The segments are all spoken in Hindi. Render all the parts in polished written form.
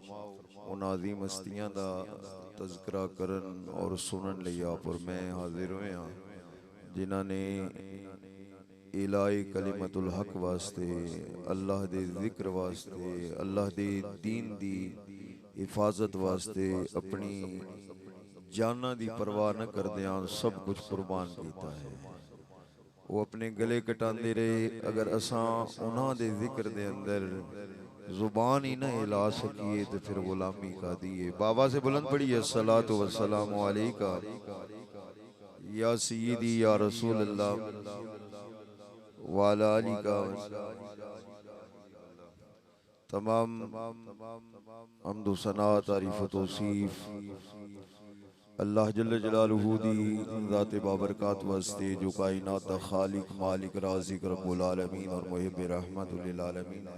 उन अजीम हस्तियां दा तज़किरा करन और सुनन लई आप और मैं हाजिर होए हाँ, जिन्हां ने इलाही कलिमतुल हक वास्ते, अल्लाह दे जिक्र वास्ते, अल्लाह दे दीन दी हिफाजत वास्ते अपनी जाना दी परवाह न करदियां सब कुछ कुर्बान कीता है। वो अपने गले कटांदे रहे। अगर असां उन्हां दे जिक्र दे अंदर जुबान ही न हिला सकिए तो फिर गुलामी का दिए। बाबा से बुलंद पड़ी अस्सलातु वस्सलामु अलैका या सय्यदी या रसूल अल्लाह वाला अली का तमाम हम्दो सना तारीफ तौसीफ अल्लाह जल्ल जलालुहू दी ज़ात बाबरकात वास्ते जो कायनात दा खालिक मालिक राज़िक रब्बुल आलमीन और मुहिब रहमतुल लिल आलमीन।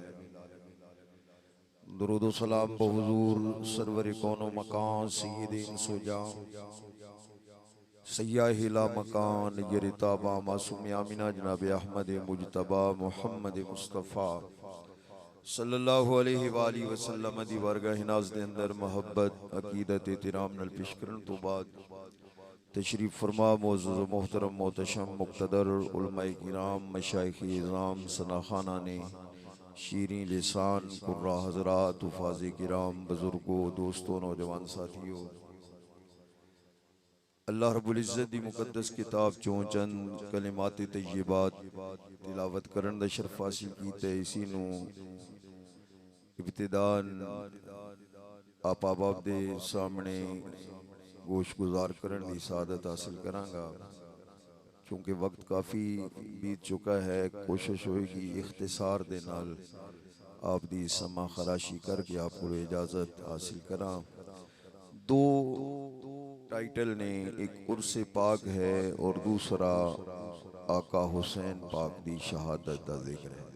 दुरूद व सलाम बहुज़ूर सरवर कौनो मकान सय्यद इंस व जान सय्याहिला मकान यरिताबा मासूम आमिना जनाब अहमद मुजतबा मोहम्मद मुस्तफ़ा सल्लल्लाहु अलैहि वाली वसल्लम दी वारगाह नाज़ दे अंदर मोहब्बत अकीदत एहतराम नाल पेश करन तो बाद तशरीफ फरमा मोअज़्ज़ज़ मोहतरम मोहतशम मुक़्तदर उलमाए किराम मशाइख़ इज़ाम सनाखाना ने शीरीं लिसान कुर्रा हज़रात उफ़ाज़े किराम बुज़ुर्गों दोस्तों नौजवान साथियों, अल्लाह रब्बुल इज़्ज़त दी मुक़द्दस किताब चों चंद कलिमात तय्यबात तिलावत करन दा शर्फ हासिल कीता। इसी नू इब्तिदान आपा बाप दे सामने गोश गुजार करन दी सादत हासिल करांगा। क्योंकि वक्त काफ़ी बीत चुका है, कोशिश होएगी इख्तिसार दे नाल आप दी समा खराशी करके आपको इजाज़त हासिल करा। दो टाइटल ने, एक उर्से पाक है और दूसरा आका हुसैन पाक दी शहादत दा जिक्र है।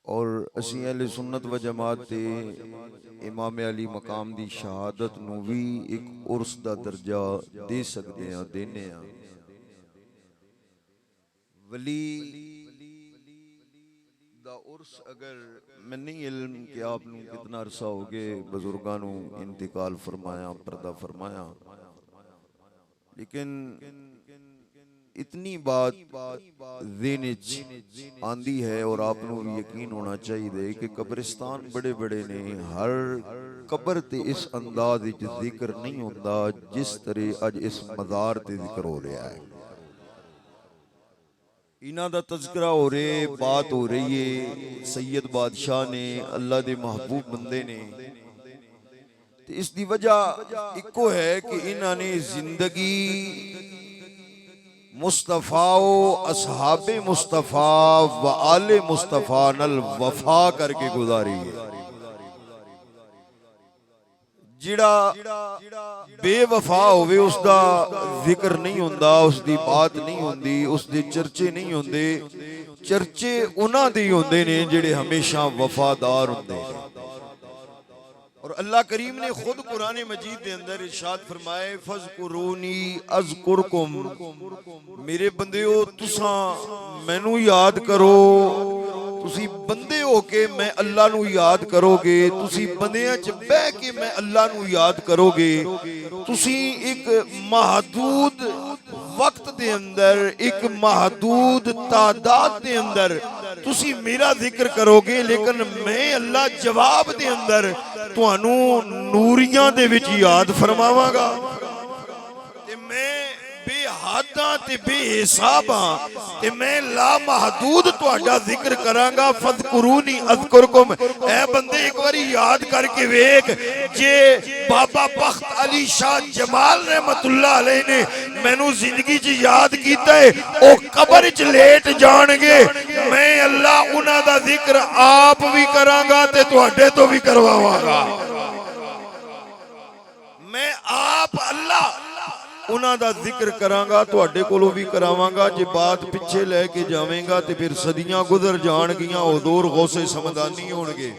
और असी अहले सुन्नत व जमात ते इमाम अली मकाम दी शहादत नू भी एक उर्स दा दर्जा दे सकते हैं, देने हैं। वली दा उर्स अगर मैं नहीं इल्म कि आप नू कितना अरसा हो गए बुजुर्गां नू इंतकाल फरमाया पर्दा फरमाया, लेकिन इतनी बात ज़हन च आंदी है और आप नू भी यकीन होना चाहिए कि कब्रिस्तान बड़े बड़े ने, हर कब्र ते इस अंदाज विच जिक्र नहीं होता जिस तरह अज इस मज़ार ते जिक्र हो रहा है। इन्हां दा तज़किरा हो रहे, बात हो रही है। सैयद बादशाह ने, अल्लाह दे महबूब बंदे ने, इस दी वजह इको है कि इन्हां ने जिंदगी मुस्तफ़ा असहाबे मुस्तफ़ा व आले मुस्तफ़ा नल वफा करके गुजारी है। जिहड़ा बेवफा होवे उसदा जिक्र नहीं होंदा, उसदी बात नहीं होंदी, उसदे चर्चे नहीं होंदे। चर्चे उन्हां दे होंदे ने जिहड़े हमेशा वफादार होंदे ने। और अल्लाह करीम ने खुद कुरान मजीद के अंदर इरशाद फरमाए, फज़कुरूनी अज़कुरकुम, मेरे बंदेओ तुसा मैनू याद करो। तुसी बंदे हो के मैं अल्लाह नू याद करोगे, तुसी बंदियां च बह के मैं अल्लाह नू याद करोगे। तुसी एक महदूद वक्त दे अंदर, एक महदूद तादाद दे अंदर तुसी मेरा जिक्र करोगे, लेकिन मैं अल्लाह जवाब दे अंदर तुहानू नूरियां दे विच याद फरमावांगा। ते मैं बेहद ते बेहिसाब हां ते मैं ला महदूद तुहाडा जिक्र करांगा। फज़कुरूनी अज़कुरकुम, ऐ बंदे एक बारी याद करके वेख, जे बाबा बख्त अली शाह जमाल रहमतुल्लाह अलैह ने मैनू जिंदगी च याद कीता है, ओ कब्र च लेट जाणगे, मैं अल्लाह उन्हां दा जिक्र आप भी करांगा ते तुहाडे तो भी करवावांगा। मैं आप अल्लाह उन्हां दा जिक्र करांगा, तुहाडे कोलों भी करावांगा। जे बात पिछे लैके जावेंगा ते फिर सदियां गुजर जाणगियां, हुज़ूर गौसे समदानी होणगे,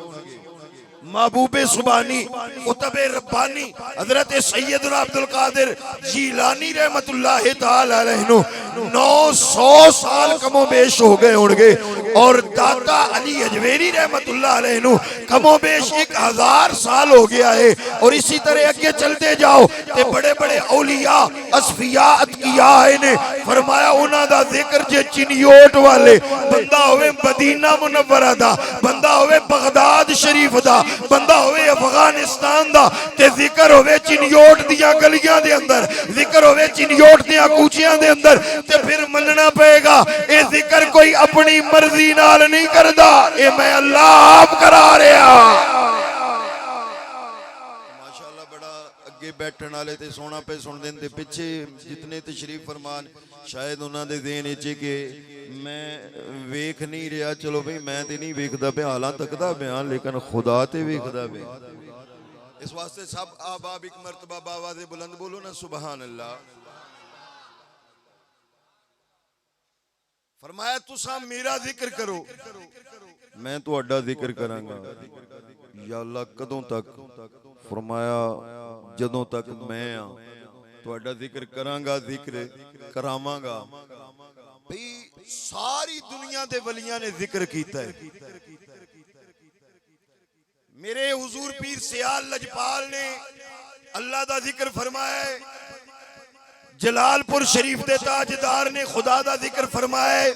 महबूबे सुबानी, कुतबे रब्बानी हजरत सैयदना अब्दुल कादिर जीलानी रहमतुल्लाह तआला अलैह 900 साल कमो बेश हो गए होंगे। और दाता अली अजमेरी रहमतुल्लाह अलैह नु कमोबेश 1000 साल हो गया है। और इसी तरह अगे चलते जाओ ते बड़े बड़े औलिया असफिया अतकिया ने फरमाया उन्हां दा जिक्र जे चिनियोट वाले बंदा होवे मदीना मुनव्वरा दा, बंदा होवे बगदाद शरीफ दा, बंदा होवे अफगानिस्तान दा ते जिक्र होवे चिनियोट दियां गलियां दे अंदर, जिक्र होवे चिनियोट दियां कूचियां दे अंदर, ते फिर मनना पेगा ये जिक्र कोई अपनी मर्जी नाल नहीं करदा, ये मैं अल्लाह आप करा रहा। माशाअल्लाह बड़ा अगे बैठन वाले ते सोना पे सुन देंदे, पिछे जितने तशरीफ फरमान शायद उन्होंने देन चे कि मैं वेख नहीं रहा, चलो भाई मैं तो नहीं वेखदा पे हालां तकदा बयान, लेकिन खुदा ते वेखदा पे। इस वास्ते सब आबाब एक मरतबा बाबा दे बुलंद बोलो ना सुबहान अल्लाह। फरमाया तुसा मेरा जिक्र करो मैं तुहाडा जिक्र करांगा। या अल्लाह कदों तक? फरमाया जदों तक मैं आ तुहाडा जिक्र करांगा, जिक्र करावांगा। भाई सारी दुनिया दे वलियां ने जिक्र कीता है। मेरे हुजूर पीर सियाल लजपाल ने अल्लाह दा जिक्र फरमाया है। जलालपुर शरीफ दे ताजदार ने खुदा दा जिक्र फरमाया है।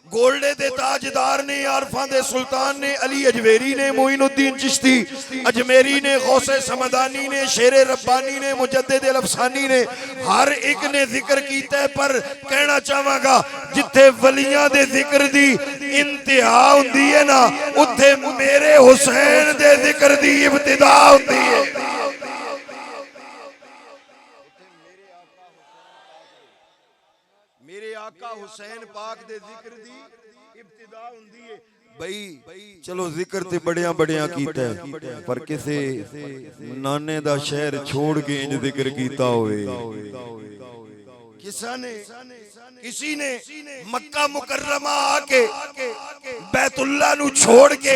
गोल्डे दे ताजदार ने, आरफा दे सुल्तान ने, अली अजमेरी ने, मोइनुद्दीन चिश्ती अजमेरी ने, गौसे समदानी ने, शेरे रब्बानी ने, मुजद्दिद अल अफसानी ने, हर एक ने जिक्र कीता है। पर कहना चाहांगा जिथे वलियां दे जिक्र दी इंतहा हुंदी है ना, उत्थे मेरे हुसैन दे जिक्र दी इब्तिदा हुंदी है। मेरे आका हुसैन पाक दे जिक्र दी इब्तिदा हुंदी है। भाई चलो जिक्र ते बड़ियां बड़ियां कीता है, पर किसे नाने दा शहर छोड़ के इंज जिक्र कीता होवे। किसी ने मक्का मुकर्रमा आके बैतुल्ला नु छोड़ के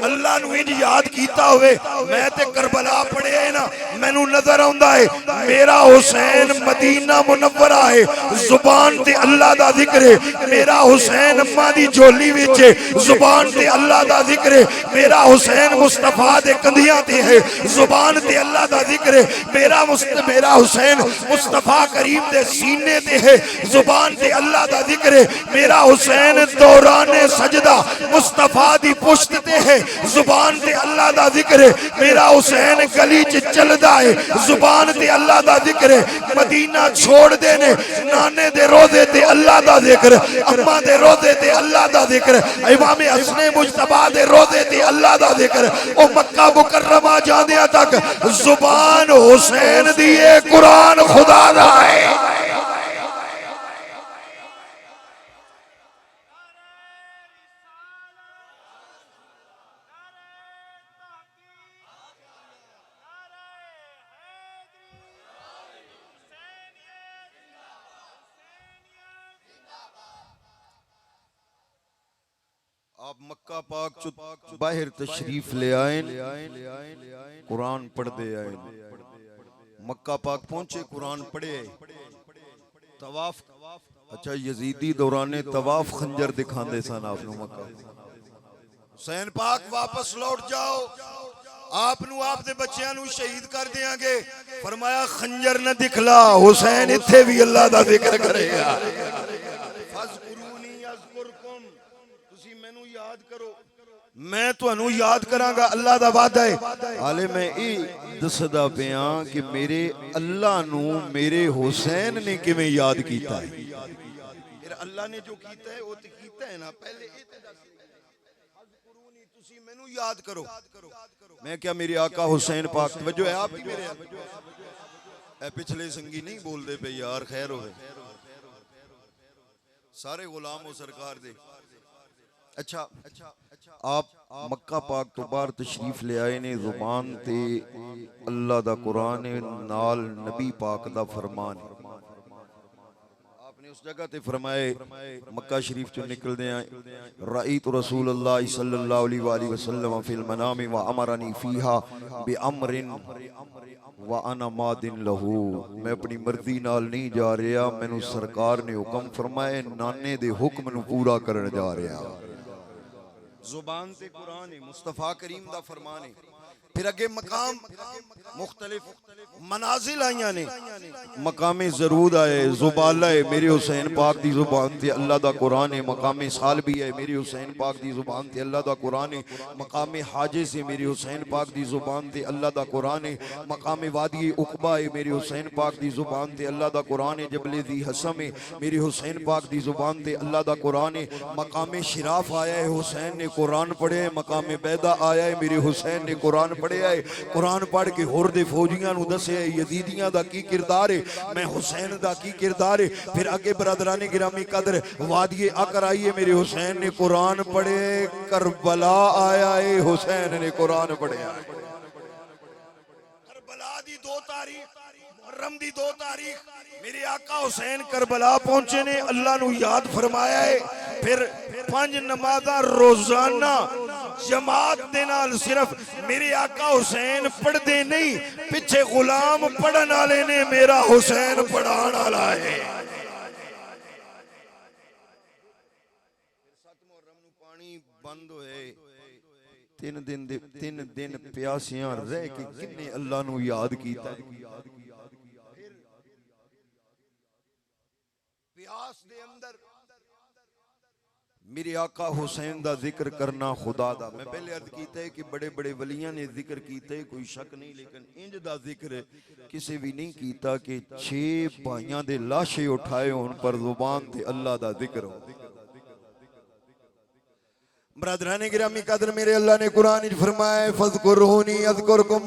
अल्लाह नु इंज याद कीता होवे। मैं ते करबला पढ़े ना, मैनू नजर आउंदा है मेरा हुसैन मदीना मुनव्वरा है, जुबान ते अल्लाह दा जिक्र है। मेरा हुसैन अम्मा दी झोली विच है, जुबान ते अल्लाह दा जिक्र है। मेरा हुसैन मुस्तफा दे कंधियां ते है, जुबान ते अल्लाह दा जिक्र है। मेरा हुसैन मुस्तफा करीम दे सीने ते है, जुबान ते अल्लाह दा जिक्र है। मेरा हुसैन दौराने सजदा मुस्तफा दी पुश्त ते है, जुबान ते अल्लाह दा जिक्र है। मेरा हुसैन गली च चलदा है, जुबान ते अल्लाह दा जिक्र है। मदीना छोड़ दे ने, नाने दे रोज़े ते अल्लाह दा जिक्र, अम्मा दे रोज़े ते अल्लाह दा जिक्र, इमाम हसने मुजतबा दे रोज़े ते अल्लाह दा जिक्र। ओ मक्का मुकर्रमा जांदियां तक जुबान हुसैन दी है, कुरान खुदा दा है। आप मक्का पाक चो बाहर तशरीफ ले आए, कुरान पढ़ते आए। मक्का पाक पहुंचे, कुरान पढ़े, तवाफ। अच्छा यजीदी दौराने तवाफ खंजर दिखाते सन आपनु मक्का। हुसैन पाक वापस लौट जाओ, आपनु आप दे बच्चियां नु शहीद कर देंगे। फरमाया खंजर न दिखला, हुसैन इत्थे भी अल्लाह दा जिक्र करेगा। मैनू याद करो, मैं तुहानू याद करांगा, अल्लाह दा वादा है। हाले मैं ये दसदा पिया कि मेरे अल्लाह नू मेरे हुसैन ने किवें याद कीता है। फिर अल्लाह ने जो कीता है वो ते कीता है ना, पहले ये ते दस अज़कुरूनी, तुसी मैनू याद करो। मैं क्या मेरे आका हुसैन पाक, तवज्जो है आपकी मेरे? ए पिछले संगी नहीं बोलदे पे यार, खैर होवे, सारे गुलाम हो सरकार दे। अच्छा आप मक्का पाक तो बाहर तशरीफ ले आए ने, जुबान ते अल्लाह दा कुरान नाल नबी पाक दा फरमान। आपने उस जगह ते फरमाए मक्का शरीफ चो निकलदे राईत रसूलुल्लाह सल्लल्लाहु अलैहि वसल्लम फिल मनामी व अमरनी फीहा बि अमरिन व अना मादिन लहू। मैं अपनी मर्जी नाल नहीं जा रहा, मैनू सरकार ने हुक्म फरमाए नाने दे हुक्म नू पूरा करन जा रहा। जुबान ते कुरान है, मुस्तफा करीम दा फरमान है। फिर अगे मकाम मुख्तलिफ मनाजिल आईया ने, मकामे जरूद आए, जुबाला है मेरे हुसैन पाक दी जुबान ते अल्लाह दा कुरान है। मकामे सालबी है मेरे हुसैन पाक दी जुबान ते अल्लाह दा कुरान है। मकामे हाजे से मेरे हुसैन पाक दी जुबान ते अल्लाह दा कुरान है। मकामे वादी उकबा है मेरे हुसैन पाक दी जुबान ते अल्लाह दा कुरान है। जबले दी हसम है मेरे हुसैन पाक दी जुबान ते अल्लाह दा कुरान है। मकामे शिराफ आया है, हुसैन ने कुरान पढ़े है। मकामे बैदा आया है, मेरे हुसैन ने कुरान पढ़िया है। कुरान पढ़ के होर दे फौजियां नू दसे यजीदियां दा की किरदार है, मैं हुसैन दा की किरदार है। फिर अगे बरदराने गिरामी कदर वादिये अकर आई है, मेरे हुसैन ने कुरान पढ़े। करबला आया है, हुसैन ने कुरान पढ़िया। करबला दी 2 तारीख, मुहर्रम दी 2 तारीख मेरे आका हुसैन करबला पहुंचे ने, अल्लाह नू याद फरमाया है। फिर 5 नमाज़ां रोजाना जमात दे नाल सिर्फ मेरे आका हुसैन पढ़दे नहीं, पिछे गुलाम पढ़न वाले ने, मेरा हुसैन पढ़ान वाला है। 7 मुहर्रम नू पानी बंद होए, 3 दिन प्यासियां रह के किन्ने अल्लाह नू याद कीता। प्यास दे अंदर मेरे आका हुसैन दा जिक्र करना खुदा दा। मैं पहले अर्ज कीता है कि बड़े बड़े वलियां ने जिक्र कीता है, कोई शक नहीं, लेकिन इंज दा जिक्र किसी भी नहीं कीता कि 6 भाइयां दे लाशे उठाए होन पर जुबान ते अल्लाह दा जिक्र हो। बरदराने गिरामी कदर मेरे अल्लाह ने कुरान विच फरमाया फज़कुरूनी अज़कुरकुम,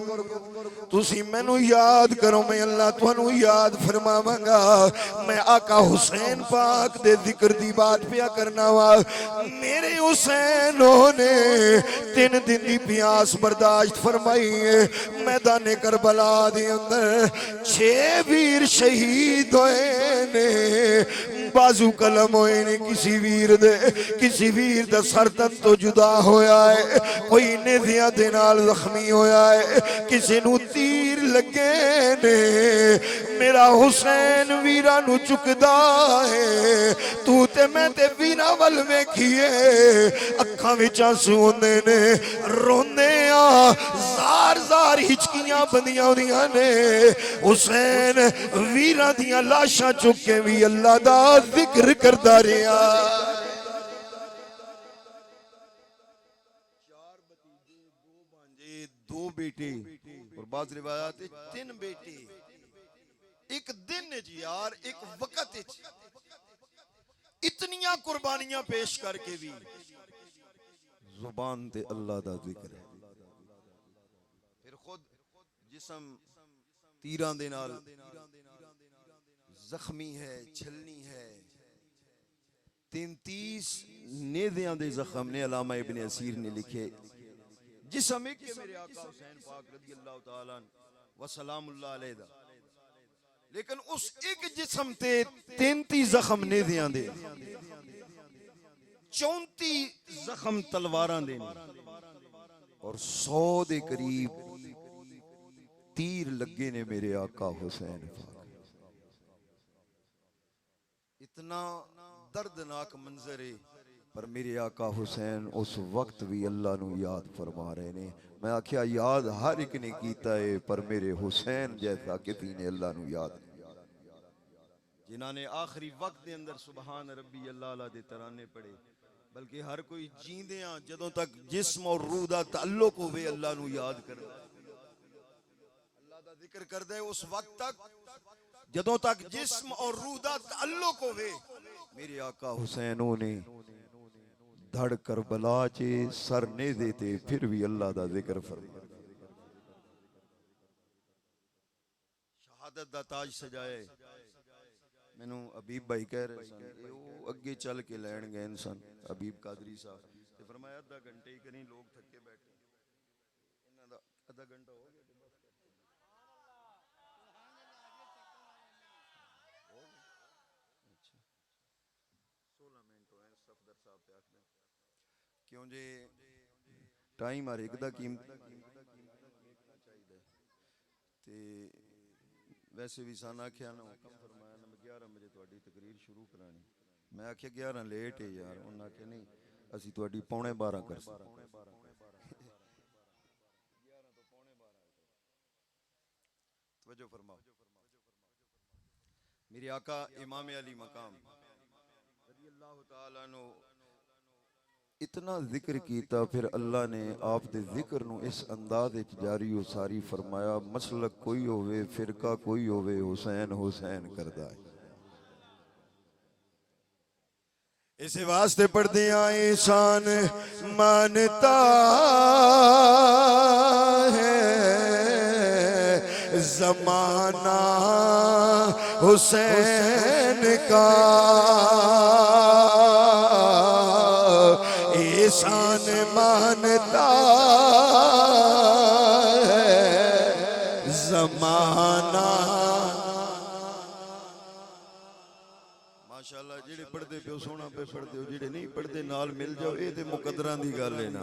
तुसी मैनू याद करो मैं अल्लाह तुहानू याद फरमावांगा। मैं आका हुसैन पाक दे जिक्र दी बात पिया करना वा। मेरे हुसैन ने 3 दिन दी प्यास बर्दाश्त फरमाई है। मैदाने करबला दे अंदर 6 वीर शहीद होए ने, बाजू कलम होए ने, किसी वीर दा सर तन तो जुदा होया है, कोई नेज़ियां दे नाल जख्मी होया है, किसी नू तीर लगे ने। मेरा हुसैन वीरा नू चुकदा है, तू ते मैं ते वीरा वल वेखिए, अखां विच आंसू आउंदे ने, रोंदे आ, जार जार हिचकियां बंदियां होंदियां ने। हुसैन वीरा दियां लाशां चुक के भी अल्लाह दा जिक्र करदा रहा। 4 भतीजे, 2 भांजे, 2 बेटे और बाज़ रिवायात 3 बेटे। एक दिन जी यार, एक वक्त इतनियां कुर्बानियां पेश करके भी जुबान ते अल्लाह दा जिक्र है। फिर खुद जिस्म तीरां दे नाल जख्मी है, छलनी है, 33 नेज़ियां दे जख्म ने अलामा इब्ने असीर ने लिखे। जिस्म एक मेरे आका हुसैन पाक रज़ी अल्लाह तआला व सलामुल्लाह अलैहि दा, लेकिन उस एक जिस्म ते 33 जख्म नेज़ियां दे, 34 जख्म तलवारां दे और 100 दे करीब तीर लगे ने मेरे आका हुसैन पाक। इतना दर्दनाक मंजर है, पर मेरे आका हुसैन उस वक्त भी अल्लाह नू याद फरमा रहे ने। मैं आख्या याद हर एक ने कीता है, पर मेरे हुसैन जैसा किसी ने अल्लाह नू याद नहीं। जिन्होंने आखिरी वक्त के अंदर सुबहान रब्बी अल्लाह दे तराने पढ़े, बल्कि हर कोई जींदियां जदों तक जिस्म और रूह दा ताल्लुक होवे अल्लाह नू याद करदा, अल्लाह दा जिक्र करदा है। उस वक्त तक जदों तक जिस्म और रूह दा ताल्लुक होवे, मेरे आका हुसैन ने धड़ करबला चे सर ने देते फिर भी अल्लाह दा जिक्र फरमा। शहादत दा ताज सजाए। मैनू हबीब भाई कह रहे सन, अगे चल के लैन गए सन हबीब कादरी साहब, ते फरमाया आधा घंटे ही करी, लोग थके बैठे, इन्हां दा आधा घंटा हो गया। क्यों जे टाइम हर एक दा कीमत ते वैसे भी सन आख्या ना हुक्म फरमाया ना 11 बजे तुहाडी तकरीर शुरू करानी। मैं आख्या 11 लेट है यार, उन्हें आख्या नहीं असी तुहाडी पौने 12 कर तवज्जो फरमाओ। मेरे आका इमाम अली मकाम रज़ी अल्लाह तआला अन्हु इतना जिक्र कीता, फिर अल्लाह ने आप दे जिक्र नू इस अंदाज विच जारी उसारी फरमाया, मसलक कोई होवे फिरका कोई होवे हुसैन हुसैन करदा है। इस वास्ते पढ़ते आए शान मानता है जमाना हुसैन का, शान मानता है जमाना। माशाअल्लाह जेड़े पढ़ते पे सोना पे पढ़ते हो, जेड़े नहीं पढ़ते नाल मिल जाओ, ये तो मुकद्दरां दी गल है ना।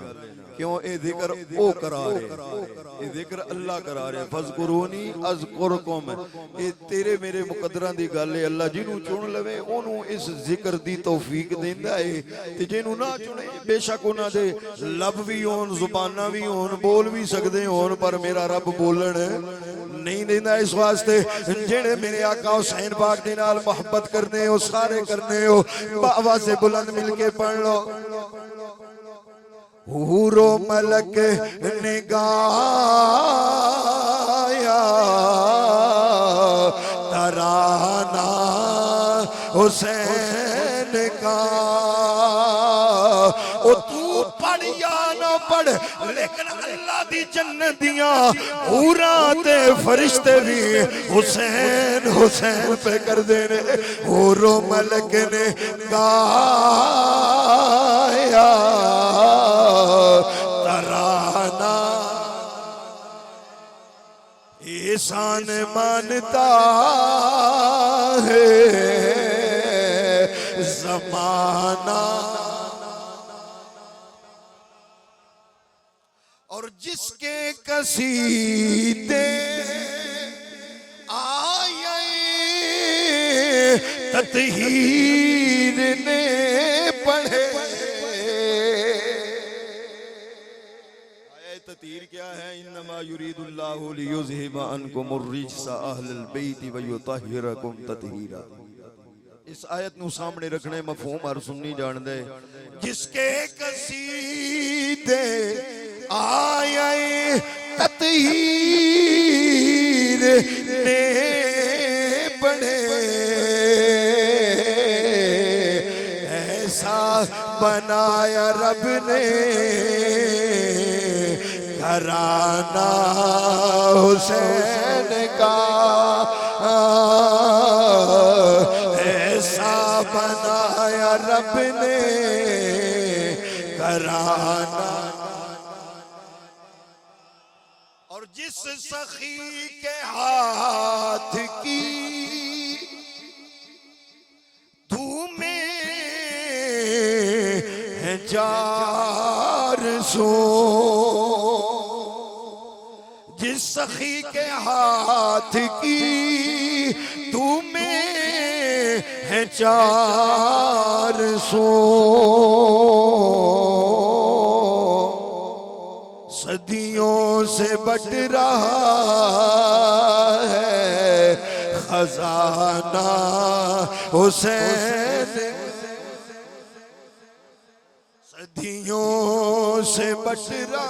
क्यों ये जिक्र ओ करा रहे, ये जिक्र अल्लाह करा रहे। फज़कुरूनी अज़कुरकुम, ये तेरे मेरे मुकद्दरां दी गल है। अल्लाह जिन्हों चुन लवे ओनू इस जिक्र दी तौफीक देंदा है, ते जिन्हों ना चुने बेशक उन्हां दे लब भी होन जुबानां भी होन बोल भी सकदे होन, पर मेरा रब बोलण नहीं देंदा। इस वास्ते जेड़े मेरे आका हुसैन पाक दे नाल मोहब्बत करने हो सारे करने हो, आवाज़ से बुलंद मिलके पढ़ लो। हूरो मलक ने गाया तराना हुसैन का, ओ तू पढ़ या ना पढ़ लेकिन अल्लाह दी जन्नत दियां हूरां ते फरिश्ते भी हुसैन हुसैन पे कर देने। हूरो मलक ने गाया तराना, ईशान मानता है जमाना। और जिसके कसीदे आए ततहीर ने पढ़े, ततीर क्या है? इन्नमा युरीदुल्लाहु लियुज़हिबा अन्कुमुर रिज्सा अहलल बैति व युतहिरकुम ततहीरा। इस आयत नू सामने रखने मफहूम हर सुन्नी जान दे। जिसके कसीदे आए ततहीर ने पढ़े, ऐसा बनाया रब ने घराना हुसैन का, ऐसा बनाया रब ने घराना। और जिस सखी के हाथ की धूमें है जार सो, जिस सखी के हाथ की धूमें है चार सो, सदियों से बट रहा है खजाना हुसैन, सदियों से बट रहा।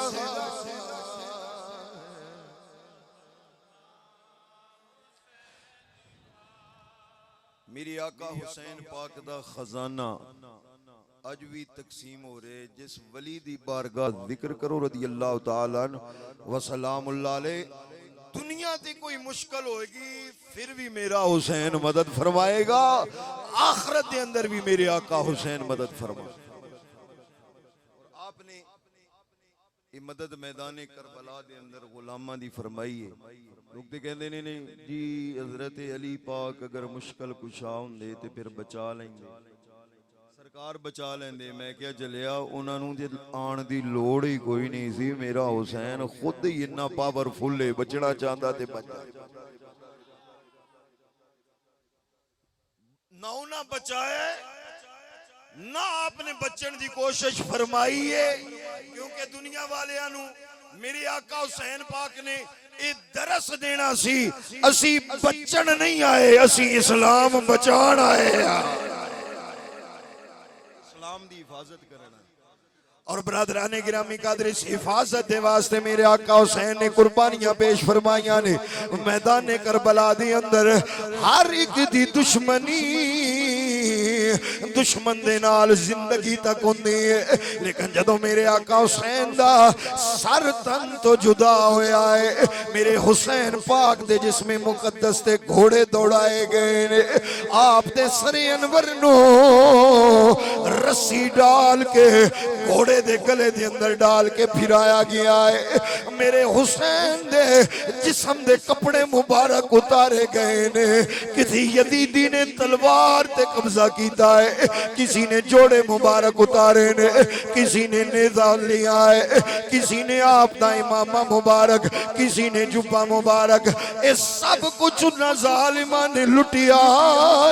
मेरे आका हुसैन पाक दा खजाना अज भी तकसीम हो रहे। जिस वली दी बारगाह जिक्र करो रदी अल्लाह तआला व सलामुल्लाह अलैह, दुनिया ते कोई मुश्किल होगी फिर भी मेरा हुसैन मदद फरमाएगा, आखिरत के अंदर भी मेरे आका हुसैन मदद फरमाए। आपने ये मदद मैदान करबला के अंदर गुलामा दी फरमाई है। लोग तो कहते ने नहीं जी हजरत अली पाक अगर मुश्किल कुशा होंदे ते फिर बचा लेंगे। सरकार बचा लेंदे। मैं क्या चलिया उन्होंने जे आन दी लोड़ ही कोई नहीं सी। मेरा हुसैन खुद ही इन्ना पावरफुल है, बचना चाहता ते बच ना उन्हें बचाए ना आपने बचन की कोशिश फरमाई है, क्योंकि दुनिया वालियां मेरे आका हुसैन पाक ने ये दरस देना सी, असी बचन नहीं आए, असी इस्लाम बचान आए, इस्लाम की हिफाजत करना। और बरादराने गिरामी कादर इस हिफाजत के वास्ते मेरे आका हुसैन ने कुर्बानियां पेश फरमाइया ने। मैदान करबला दे अंदर हर एक दी दुश्मनी दुश्मन दे नाल जिंदगी तक होंदी है, लेकिन जदों मेरे आका हुसैन दा सर तन तो जुदा होया है, मेरे हुसैन पाक दे जिस्म मुकद्दस ते घोड़े दौड़ाए गए ने। आप दे सरे अनवर नो रस्सी डाल के घोड़े दे गले दे अंदर डाल के फिराया गया है। मेरे हुसैन दे जिस्म दे कपड़े मुबारक उतारे गए ने। किसी यजीदी ने तलवार ते कब्जा किया है, किसी ने जोड़े मुबारक उतारे ने, किसी ने नेजा लिया है, किसी ने आप दा इमामा मुबारक, किसी ने जुब्बा मुबारक, ये सब कुछ उन्हां जालिमां ने लुटिया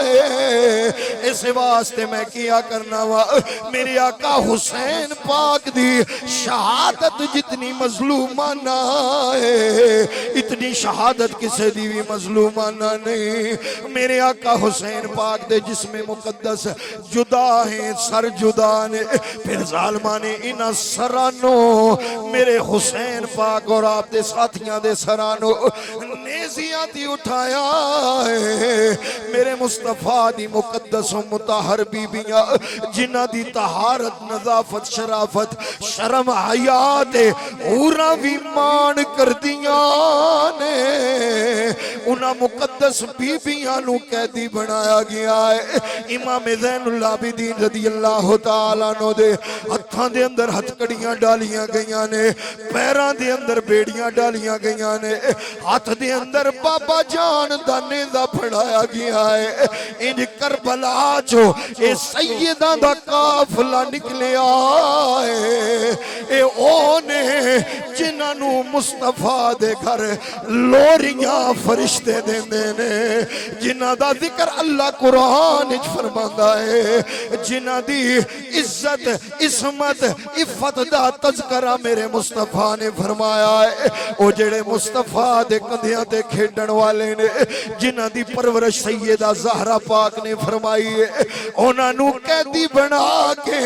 है। इस वास्ते मैं किया करना वा, मेरे आका हुसैन पाक दी शहादत जितनी मजलूमाना है, इतनी शहादत किसी दी भी मजलूमाना नहीं। मेरे आका हुसैन पाक दे जिस्म मुकद्दस जुदा है, सर जुदा ने, फिर जालमा ने इन्हां सरानो मेरे हुसैन पाक और आप दे साथियां दे सरानो नेजियां दी उठाया है। मेरे मुस्तफा दी मुकद्दस मुताहर बीबियां जिन्हां दी तहारत नजाफत शराफत शर्म हयात पूरा भी मान कर दिया ने, उन्हां मुकद्दस बीबियां नू कैदी बनाया गया है। इमाम ज़ैनुल आबिदीन रज़ी अल्लाह तआला अन्हु दे हत्थां दे अंदर हथकड़ियां डालियां गईयां ने, पैरां दे अंदर बेड़ियां डालियां गईयां ने, हाथ दे अंदर बाबा जान दा नेज़ा फड़ाया गया है। इंज करबला चो ए सैयदां दा काफला निकलिया है। ए ओ ने जिन्हां नू मुस्तफा दे घर लोरियां फरिश्ते देंदे ने, जिन्हां दा जिक्र अल्लाह कुरान विच फरमांदा है, जिन्हां दी इज्जत इस्मत इफ़त दा तज़करा मेरे मुस्तफा ने फरमाया है। ओ जेड़े मुस्तफा दे कंधियां ते खेडण वाले ने, जिन्हां दी परवरिश सैयदा ज़हरा पाक ने फरमाई है, उन्हां नू कैदी बना के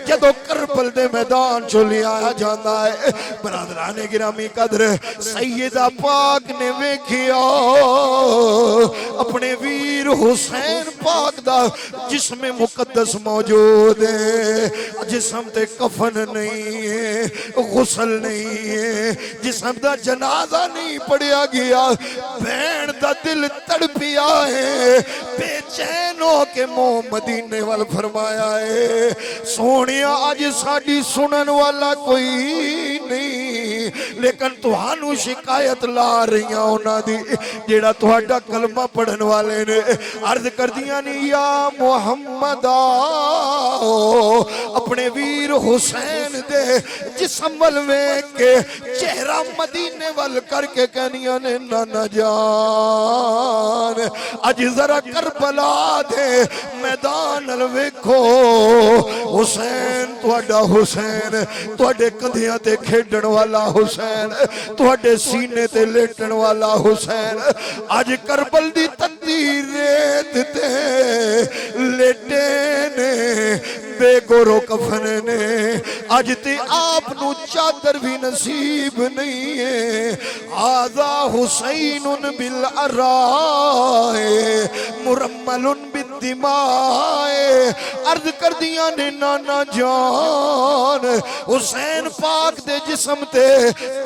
जदों करबल दे मैदान चो लियाया जांदा है, बरादराने गिरामी कदर सैयदा पाक ने वेखिया अपने वीर हुसैन पाक दा जिस्म मुकद्दस मौजूद है, जिस्म ते कफन नहीं है, गुसल नहीं है, जिस्म दा जनाजा नहीं पढ़िया गया, भैन दा दिल तड़पिया है, बेचैन हो के मुंह मदीने वाल फरमाया है। सोनिया अज साडी सुनन वाला कोई नहीं, लेकिन तुहानू शिकायत ला रही उन्हां दी जेड़ा तुहाडा कलमा पढ़न वाले ने। अर्ज कर दिया नी या मुहम्मद अपने वीर हुसैन दे जिस्म वल वेख के चेहरा मदीने वल करके कहनिया ने नाना जान अज जरा करबला दे मैदान अल वेखो, हुसैन तुहाडा हुसैन, तुहाडे कंधियां ते खेडण वाला हुसैन, तुहाडे सीने ते लेटण वाला हुसैन अज करबल दी तंदी रेत ते लेटे ने, बेगोरो कफन ने, अज ते आप नू चादर भी नसीब नहीं है। आजा हुसैनुन बिल अराए मुरम्मलुन बिद्दिमाए। अर्ज कर दिया ने नाना जान हुसैन पाक दे जिस्म ते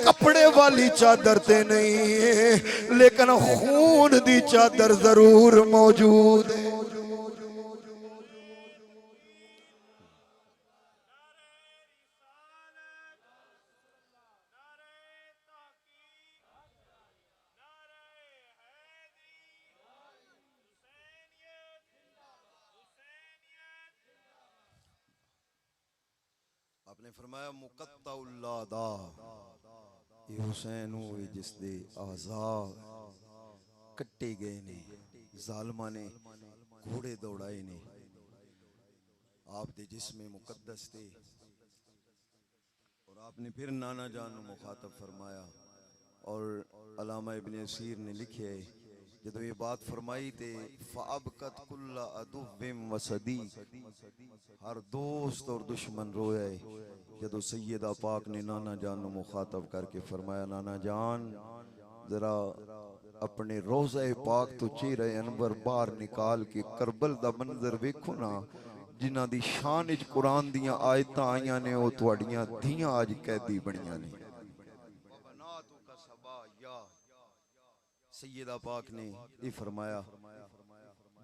कपड़े वाली चादर ते नहीं है, लेकिन खून दी चादर जरूर मौजूद है। आपने फरमाया मुकत्ताउल्लाह दा ये हुसैन होए जिस दे आज़ाद कट्टे गए ने, जालिमां ने घोड़े दौड़ाए ने, आप दे जिस्म मुकद्दस थे। और आपने फिर नाना जान को मुखातब फरमाया। और अल्लामा इब्ने असीर ने लिखे है जदों ये बात फरमाई ते फ़अबकत कुल्ला अदुव्विम व सदीक, हर दोस्त और दुश्मन रोया है। जदों सैयदा पाक ने नाना जान को मुखातब करके फरमाया, नाना जान जरा अपने रोज़ा पाक तो चेहरे अनवर बाहर निकाल के करबल दा मंजर वेखो ना, जिन्हां दी शान विच कुरान दियां आयतां आईयां ने, वो तुहाड़ियां धियां अज कैदी बणियां ने। सैयदा पाक ने ये फरमाया,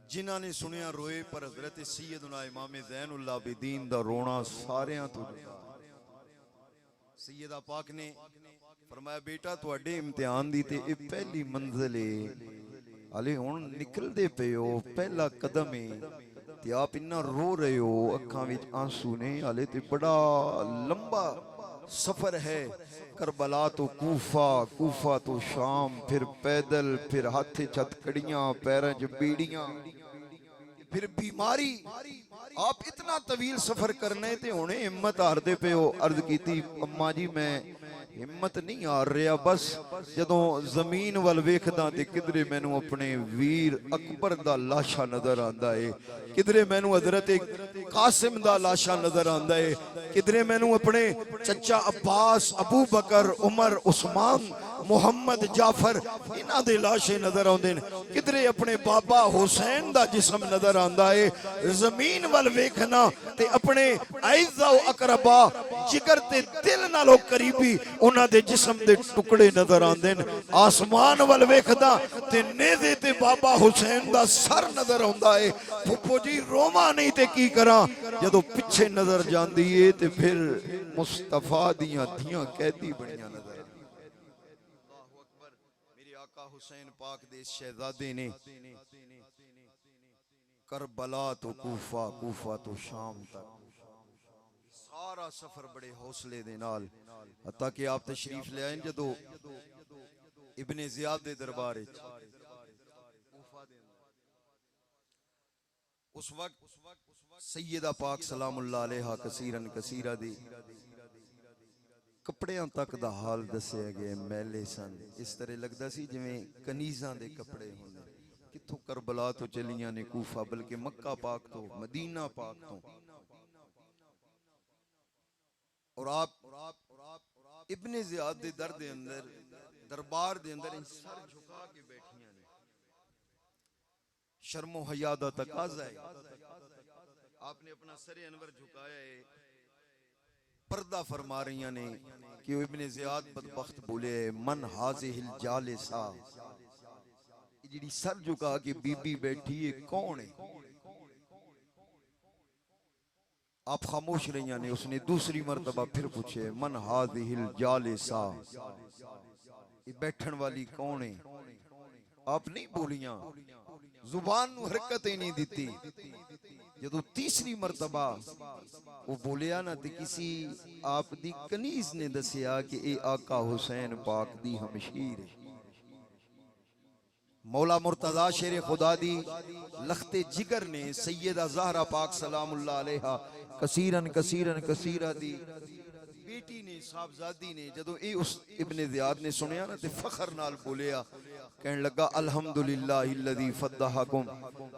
जिन्हां ने सुनिया रोए, पर हजरत सैयदना इमाम ज़ैनुल आबिदीन दा रोना सारियां तो। सैयदा पाक ने फरमाया, बेटा तुहाडे इम्तिहान दी ते ये पहली मंजिल है, हाले हुण निकलदे पे हो, पहला कदम है ते आप इन्ना रो रहे हो, अखां विच आंसू ने, हाले ते बड़ा लंबा सफर है। करबला तो कूफा, कूफा तो शाम, फिर पैदल, फिर हाथे हथकड़ियां, पैरों च बीड़ियां, फिर बीमारी। आप इतना तवील सफर करने ते हुणे हिम्मत हारदे पे हो। अर्ज कीती, अम्मा जी मैं हिम्मत नहीं हार रहा, बस जदों जमीन वल वेखदा ते किधरे मैनू अपने वीर अकबर दा लाशा नजर आंदा है, किधरे मैनू हजरत कासिम दा लाशा नजर आंदा है, किधरे मैनू अपने चचा अब्बास, अबू बकर, उमर, उस्मान, मुहम्मद, जाफर इन्हां दे लाशे नजर आउंदे ने, किधरे अपने बाबा हुसैन दा जिस्म नजर आंदा है। जमीन वल वेखना ते अपने आइज़ा व अकरबा, जिगर ते दिल नालों करीबी उन्हां दे जिस्म दे टुकड़े नजर आंदे ने। आसमान वल वेखदा ते नेज़े ते बाबा हुसैन दा सर नजर आउंदा है। फुप्पो जी रोमा नहीं ते की करा, जदों पिछे नजर जांदी है ते फिर मुस्तफा दियां धियां कैदी बणियां नजर। हुसैन पाक दे शहजादे ने करबला तो कूफा, कूफा तो शाम तक सारा सफर बड़े हौसले दे नाल, हत्ता कि आप तशरीफ ले आए जदों इब्ने ज़ियाद दे दरबार विच। उस वक्त सैयदा पाक सलामुल्लाह अलैहा कसीरन कसीरा दी कपड़ियां तक दा हाल दसिया गया, मैले सन। इस तरह लगता सी जिवें कनीज़ां दे कपड़े होंदे। कित्थों करबला तो चलियां ने कूफा, बल्कि मक्का पाक तो, मदीना पाक तो। और आप इब्ने ज़ियाद दे दर दे अंदर, दरबार दे अंदर सर झुका के बैठियां ने। शर्मो हया दा तकाज़ा है, आपने अपना सर अनवर झुकाया है। पर्दा फरमा रही ने कि इब्ने ज़ियाद बदबख्त बोले, मन हाज़िहिल जालिसा, जिहड़ी सर झुका के बीबी बैठी है कौन है? आप खामोश रही ने। उसने दूसरी मर्तबा फिर पूछे, मन हाज़िहिल जालिसा, ये बैठन वाली कौन है? आप नहीं बोलियां, जुबान हरकत ही नहीं दी। जदों तीसरी मर्तबा वो बोलिया ना, तो किसी आप दी कनीज ने दसिया कि ये आका हुसैन पाक दी हमशीर है। मौला मुर्तजा शेर खुदा दी लखते जिगर ने सैयदा ज़हरा पाक सलामुल्लाह अलैहा कसीरन कसीरन कसीरा दी बेटी ने, साहबजादी ने, जदों ये उस इब्ने ज़ियाद ने सुनिया ना, तो फखर नाल बोलिया, कहने लगा, अल्हम्दुलिल्लाहिल्लज़ी फद्दहकुम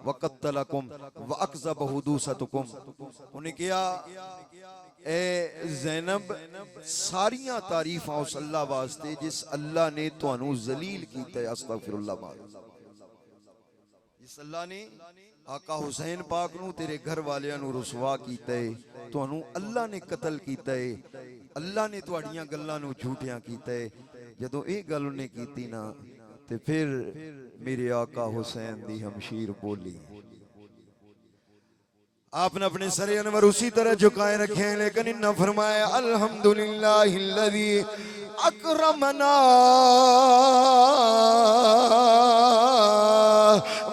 व क़त्तलकुम व अक़ज़ब हुदूसतकुम। उन्हें कहा, ए ज़ैनब, सारियां तारीफां उस अल्लाह वास्ते जिस अल्लाह ने तुहानू जलील कीता है। अस्तगफिरुल्लाह, जिस अल्लाह ने आका हुसैन पाक नू तेरे घर वालियां नू रुसवा कीता है, तुहानू अल्लाह ने कतल कीता है, अल्लाह ने तुहाड़ियां गल्लां नू झूठियां कीता है। जदों ये गल उन्हें कीती ना, ते फिर मेरे आका हुसैन दी हमशीर बोली। आपने अपने सरे अनवर उसी तरह झुकाए रखे, लेकिन इन्ना फरमाया, अल्हम्दुलिल्लाहिल्लज़ी अकरमना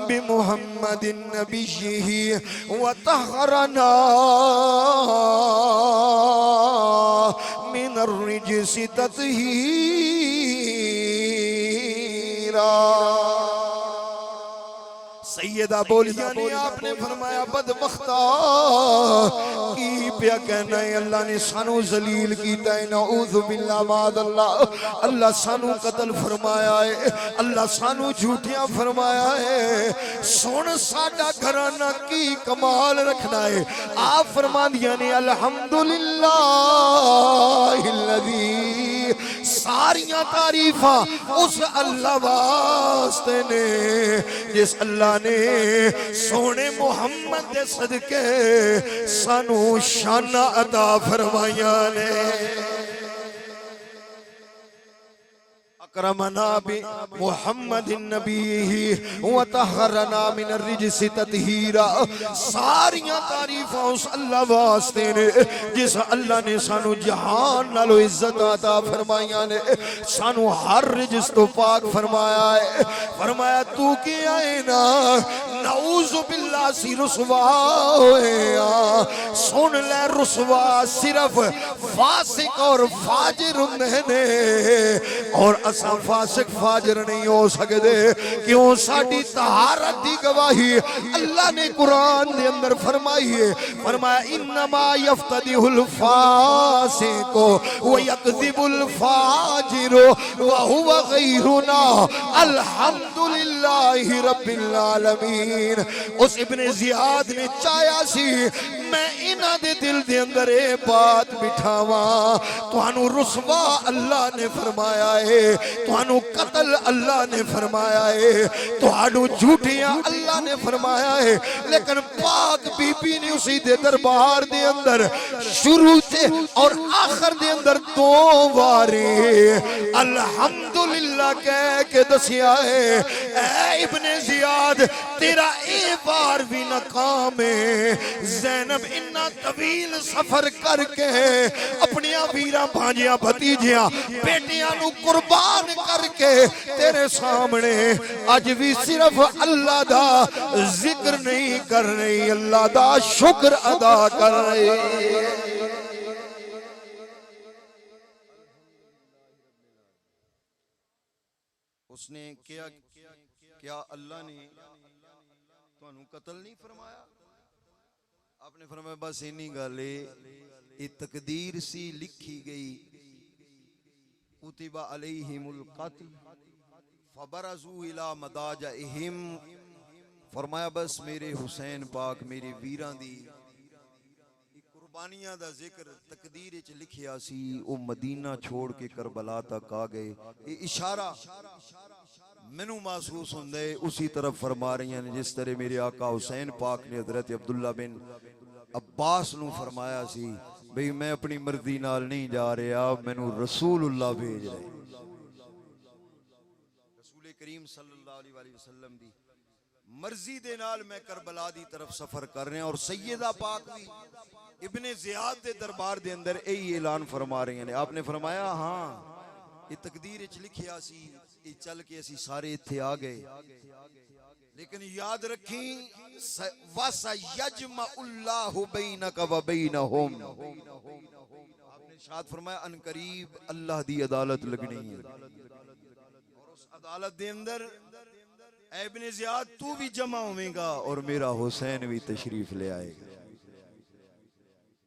बिमुहम्मदिन नबिय्यिही व तहरना मिनर रिजसी तत्हीरा। सैयदा बोलिया ने आपने फरमाया बदबख्ता की प्या कहना है, अल्लाह ने सानू जलील कीता है, नऊज़ु बिल्लाह मादल्लाह। अल्लाह सानू कत्ल फरमाया है, अल्लाह सानू झूठियां फरमाया है। सुन साडा घराना की कमाल रखना है। आप फरमादियां ने अल्हम्दुलिल्लाहिल्लज़ी, सारियां तारीफा उस अल्लाह वास्ते ने जिस अल्लाह ने सोने मुहम्मद दे सदके सानू शाना अता फरमाया ने। अकरमना बि मुहम्मदिन नबीही व तहरना मिनर रिजसी तत्हीरा। सारियां तारीफां उस अल्लाह वास्ते ने जिस अल्लाह ने सानू जहान नालों इज्जत अता फरमाइया ने, सानू हर रिजस तो पाक फरमाया है। फरमाया तू के आए ना नऊज़ु बिल्लाह सी रुसवा होया। सुन ले रुसवा सिर्फ फासिक और फाजिर हुंदे ने और असा फासिक फाजिर नहीं हो सकते। क्यों? साडी तहारत दी गवाही अल्लाह ने कुरान दे अंदर फरमाई है। फरमाया इन्नमा यफ्तदिहुल फासिको व यकज़िबुल फाजिरो व हुवा गैरुना अल्हम्दुलिल्लाहि रब्बिल आलमीन। उस इब्ने ज़ियाद ने चाया सी मैं इन्हां दे दिल दे अंदर ए बात बिठावा, तुहानू रुसवा अल्लाह ने फरमाया है, तुहानू कत्ल अल्लाह ने फरमाया है, तुहानू झूठियां अल्लाह ने फरमाया है। लेकिन पाक बीबी ने उसी दे दरबार दे अंदर शुरू से और आखिर दे अंदर दो बारी अल्हम्दुलिल्लाह कह के दसिया है। ऐ इब्ने ज़ियाद तेरा ए बार भी नाकाम है। ज़ैनब इन्ना तवील सफर करके अपनी वीरा भांजिया भतीजिया बेटियां नू कुर्बान करके तेरे सामने अज भी सिर्फ अल्लाह दा जिक्र नहीं कर रही, अल्लाह दा शुक्र अदा कर रही। उसने क्या अल्लाह ने तुहानू कत्ल नहीं फरमाया? आपने फरमाया बस इन्नी गल ये तकदीर सी लिखी गई। कुतिबा अलैहिमुल कत्ल फबरजू इला मदाजिहिम। फरमाया बस मेरे हुसैन पाक मेरे वीरां दी कुर्बानियां दा जिक्र तकदीर च लिखिया सी, वो मदीना छोड़ के करबला तक आ गए। ये इशारा मैनू महसूस होंदा है उसी तरफ फरमा रही हैं जिस तरह मेरे आका हुसैन पाक ने हजरत अब्दुल्ला बिन अब्बास नू फरमाया सी भाई मैं अपनी मर्जी नाल नहीं जा रहा, मैनू रसूलुल्लाह भेज रहे। रसूल करीम सल्लल्लाहु अलैहि वसल्लम दी मर्जी दे नाल मैं करबला दी तरफ सफर कर रहे हैं। और सैयदा पाक भी इब्ने ज़ियाद दे दरबार दे अंदर यही ऐलान फरमा रही हैं। आपने फरमाया हाँ ये तकदीर च लिखिया सी, ये चल के असी सारे इत्थे आ गए। लेकिन याद रखी वसयजमउल्लाहु बैनका व बैनहुम। आपने इरशाद फरमाया अनकरीब अल्लाह दी अदालत लगनी है और उस अदालत दे अंदर इब्ने ज़ियाद तू भी जमा होवेगा और मेरा हुसैन भी तशरीफ ले आएगा।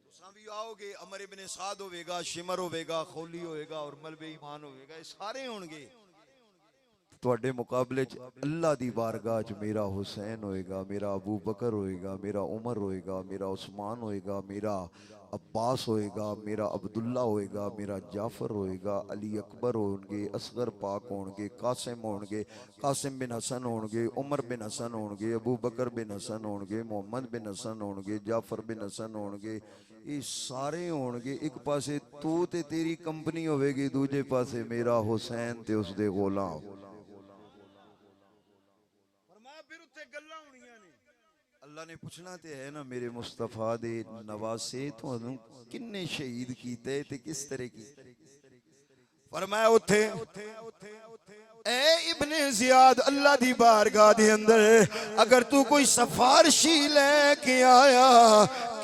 तुसां भी आओगे, अमर इब्ने साद होवेगा, शिमर होवेगा, खोली होवेगा और मलबे ईमान होवेगा, ये सारे होंगे। तुहाडे मुकाबले च अल्लाह दी बारगाह च मेरा हुसैन होएगा, मेरा अबू बकर होएगा, मेरा उमर होएगा, मेरा उस्मान होएगा, मेरा अब्बास होएगा, मेरा अब्दुल्ला होएगा, मेरा जाफर होएगा, अली अकबर होंगे, असगर पाक होंगे, कासिम होंगे, कासिम बिन हसन होंगे, उमर बिन हसन होंगे, अबू बकर बिन हसन होंगे, मोहम्मद बिन हसन होंगे, जाफर बिन हसन होंगे, ये सारे होंगे। एक पासे तू ते तेरी कंपनी होवेगी, दूजे पासे मेरा हुसैन ते उसदे गुलाम। अल्लाह ने पूछना ते है ना मेरे मुस्तफा दे नवासे तुहानू किन्ने शहीद कीते ते किस तरह की। फरमाया उथे ए इब्ने ज़ियाद अल्लाह दी बारगाह दे अंदर अगर तू कोई सिफारिशी लेके आया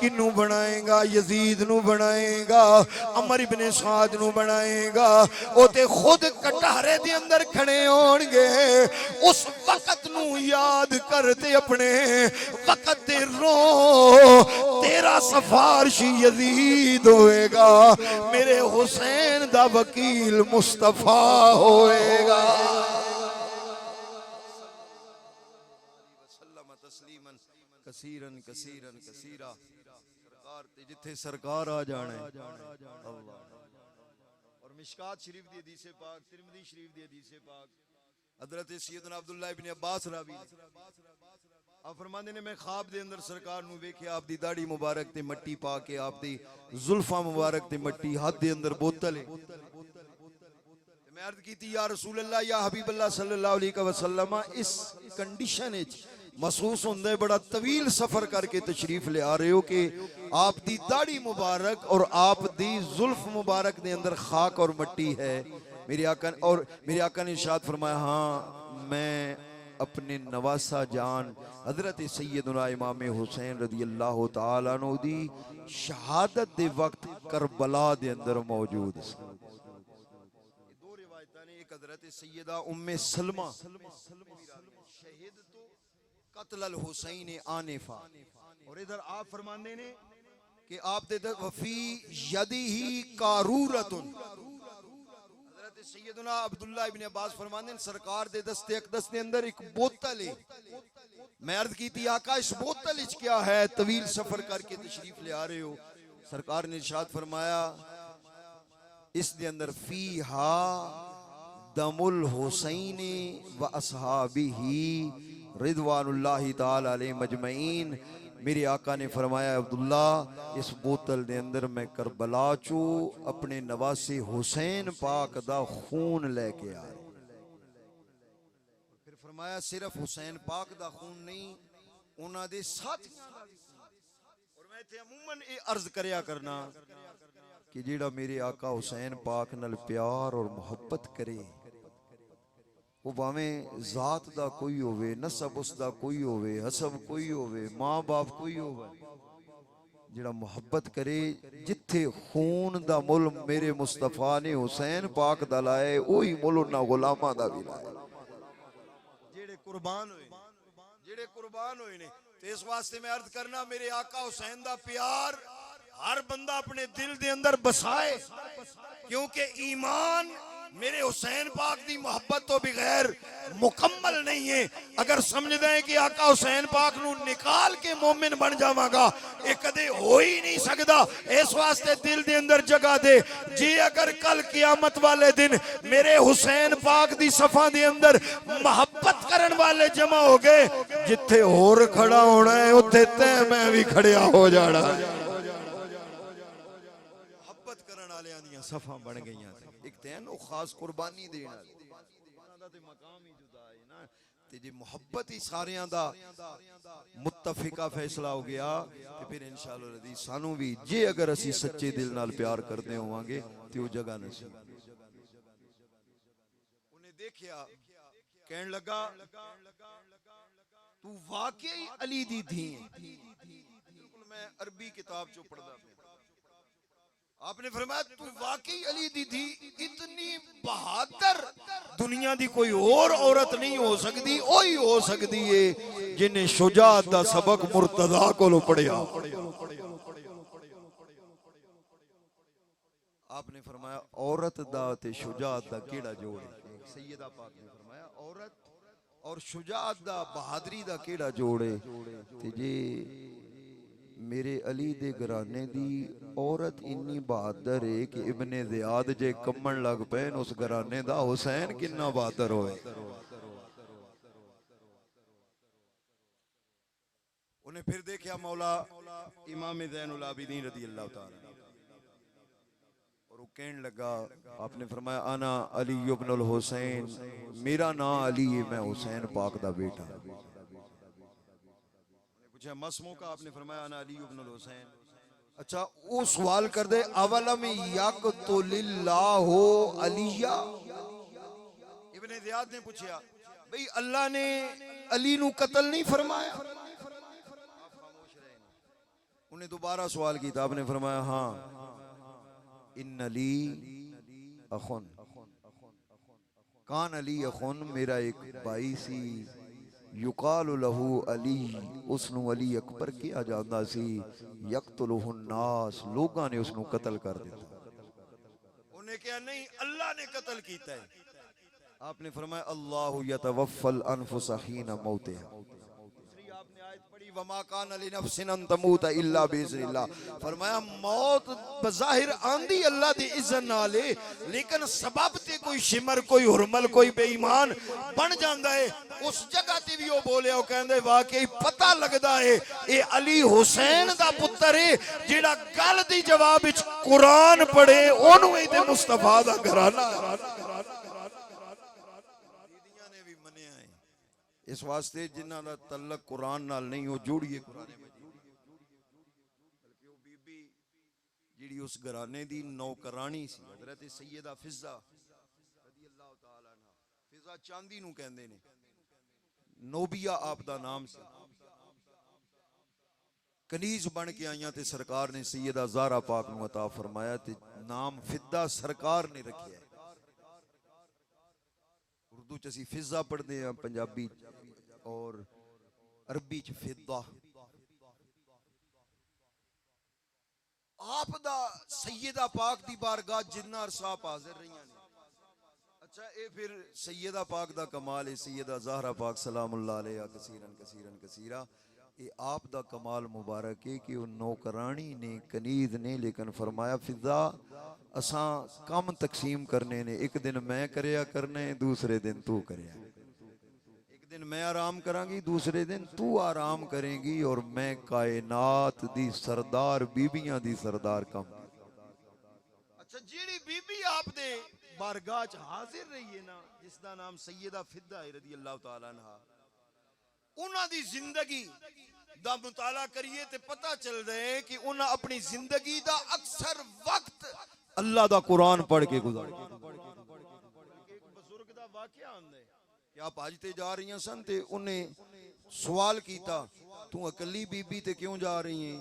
किनू बनाएगा यजीद नू बनाएगा अमर इब्ने साद नू बनाएगा ओ ते खुद कटारे दे अंदर खड़े होणगे उस वक्त नू याद करते अपने वक्त ते रो तेरा सिफारिशी यजीद होएगा मेरे हुसैन दा वकील मुस्तफा होएगा कसीरन कसीरन कसीरा सरकार ते जिथे सरकार आ जाना है अल्लाह और मिशकात शरीफ दी हदीस पाक तिरमिज़ी शरीफ दी हदीस पाक हजरत सैयदना अब्दुल्लाह इब्न अब्बास रावी आप फरमांदे ने मैं ख्वाब दे अंदर सरकार नू वेख्या आप दी दाढ़ी मुबारक ते मट्टी पा के आप दी जुल्फा मुबारक ते मट्टी हाथ दे अंदर बोतल है मैं अर्ज की थी या रसूल अल्लाह या हबीब अल्लाह सल्लल्लाहु अलैहि वसल्लम इस कंडीशन विच महसूस होंदा है बड़ा तवील सफर करके तशरीफ ले आ रहे हो कि आप दी दाढ़ी मुबारक और आप दी जुल्फ मुबारक दे अंदर खाक और मट्टी है मेरे आका ने इरशाद फरमाया हाँ मैं अपने नवासा जान हजरत सैयदना इमाम हुसैन रदी अल्लाह तआला अन्हु दी शहादत दे वक्त करबला दे अंदर मौजूद दो रिवायतां ने एक हजरत सैयदा उम्मे सलमा शहीद तो कत्ल अल हुसैन आनिफा और इधर आप फरमाते ने कि आप दे वफी यदिही कारूरतुन हजरत सैयदना अब्दुल्लाह इब्न अब्बास फरमाते हैं सरकार दे दस्ते अकदस के अंदर एक बोतल है मैं अर्ज की थी आका इस बोतल इच क्या है तवील सफर करके तशरीफ ले आ रहे हो सरकार ने इरशाद फरमाया इस दे अंदर फीहा दमुल हुसैन व असहाबिही रिदवानुल्लाहि ताला अलैहि मजमईन मेरे आका ने फरमाया अब्दुल्ला इस बोतल दे अंदर मैं करबला चो अपने नवासे हुसैन पाक दा खून लेके आ फिर फरमाया सिर्फ हुसैन पाक दा खून नहीं उन्हां दे साथियां दा भी और मैं इत्थे अमूमन ये अर्ज करया करना कि जेड़ा मेरे आका हुसैन पाक नाल प्यार और मोहब्बत करे वो भावें जात दा कोई होवे नसब उसदा कोई होवे हसब कोई होवे माँ बाप कोई होवे जेड़ा मोहब्बत करे जिथे खून दा मुल मेरे मुस्तफा ने हुसैन पाक दा लाए ओही मुल उन्हां गुलामां दा भी लाए जेड़े कुर्बान होए ने ते इस वास्ते मैं अर्ज करना मेरे आका हुसैन दा प्यार हर बंदा अपने दिल दे अंदर बसाए क्योंकि ईमान मेरे हुसैन पाक दी मोहब्बत तो बगैर मुकम्मल नहीं है अगर समझते हैं कि आका हुसैन पाक नू निकाल के मोमिन बन जावांगा ये कदे हो ही नहीं सकता इस वास्ते दिल दे अंदर जगह दे जी अगर कल कियामत वाले दिन मेरे हुसैन पाक दी सफा दे अंदर मोहब्बत करन वाले जमा हो गए जिथे होर खड़ा होना है उत्थे ते मैं भी खड़िया हो जाना मोहब्बत करन वालियां दी सफा बन गईयां एक तैन खास कुर्बानी देने वाली ते मकाम ही जुदा है ना ते जे मोहब्बत ही सारियां दा मुत्तफिका फैसला हो गया ते फिर इंशाअल्लाह रदी सानू भी जे अगर असी सच्चे दिल नाल प्यार करदे होवांगे ते ओ जगह नसीब उन्हें देखया कहन लगा तू वाकई अली दी थी बिल्कुल मैं अरबी किताब चो पढ़दा आपने फरमाया तू वाकई अली दी थी इतनी बहादुर दुनिया दी कोई और औरत नहीं हो सकती ओही हो सकती है जिन्हें शुजाअत दा सबक मुर्तजा कोलों पढ़िया आपने फरमाया औरत दा ते शुजाअत दा केड़ा जोड़ है सैयदा पाक ने फरमाया औरत और शुजाअत दा बहादुरी दा केड़ा जोड़ है ते जे मेरे अली दे घराने दी औरत इन्नी बहादुर है कि इब्ने ज़ियाद जे कम्मन लग पे उस घराने दा हुसैन किन्ना बहादुर होए उन्हें फिर देखा मौला इमाम ज़ैनुल आबिदीन रज़ी अल्लाह तआला और वो कहने लगा आपने फरमाया आना अली इब्नुल हुसैन मेरा नाम अली है मैं हुसैन पाक दा बेटा पूछा मसमू का आपने फरमाया अना अली इब्नुल हुसैन अच्छा वो सवाल कर दे अवलम यक़्तुलिल्लाहु अलिया। इब्ने ज़ियाद ने पूछा भाई अल्लाह ने अली नू कत्ल नहीं फरमाया। उन्हें दोबारा सवाल किया, आपने फरमाया हाँ इन्न अली अखुन कान अली अखुन, मेरा एक भाई सी युकालु लहू अली, उसनू अली अकबर किया जाता सी, यक़्तुलुहु नास, लोगों ने उसनू कत्ल कर दिया। उन्हें क्या नहीं अल्लाह ने कत्ल किया है। आपने फरमाया अल्लाहु यतवफ़्फ़ल अनफुस हीना मौतिहा। दूसरी आपने आयत पढ़ी वमा कान लिनफ्सिन अन तमूत इल्ला बिइज़्निल्लाह। फरमाया मौत बज़ाहिर आंदी अल्लाह दी इज़्ज़त नाल है, लेकिन सबब ते कोई शिमर कोई हुरमल कोई बेईमान बन जांदा है। उस जगह ते भी वो बोले, वो कहंदे वाकई पता लगदा है ये अली हुसैन दा पुत्र है जेड़ा गल दी जवाब विच कुरान पढ़े ओनू ही ते मुस्तफा दा घराना ने भी मन्या है। इस वास्ते जिन्हां दा तल्लक कुरान नाल नहीं हो जोड़िए कुरान मजीद। बल्कि वो बीबी जिहड़ी उस घराने दी नौकरानी सी हज़रत सैयदा फिज़ा रज़ी अल्लाह तआला अन्हा, फिज़ा चांदी नू कहंदे ने, नोबिया आप दा नाम सी। कनीज बन के आईयां ते सरकार ने सैयदा ज़हरा पाक नू अता फरमाया ते नाम फिदा सरकार ने रखिया है। उर्दू च असीं फिजा पढ़ते हैं, पंजाबी और अरबी च फिदा। आप दा सैयदा पाक दी बारगाह जिन्ना अरसा आप हाजिर रही ने। अच्छा ये फिर सैयदा पाक दा कमाल है, सैयदा ज़हरा पाक सलामुल्लाह अलैहा कसीरन कसीरन कसीरा, ये आप दा कमाल मुबारक है कि वो नौकरानी ने कनीज ने, लेकिन फरमाया फिजा असां कम तकसीम करने ने, एक दिन मैं करया करने दूसरे दिन तू करया, एक दिन मैं आराम करांगी दूसरे दिन तू आराम करेंगी, और मैं कायनात दी सरदार बीबियां दी सरदार कम। अच्छा जेड़ी बीबी आप दे बारगाह च हाजिर रही है ना, जिसदा नाम सैयदा फिदा है रज़ी अल्लाह तआला अन्हा, उन्हां दी जिंदगी दा मुताला करिए ते पता चलदा है कि उन्हां अपनी जिंदगी दा अक्सर वक्त अल्लाह दा कुरान पढ़ के गुजारा। एक बुजुर्ग दा वाकया आंदा है कि आप हज ते जा रही सन ते उन्हें सवाल किया तू अकली बीबी ते क्यों जा रही है,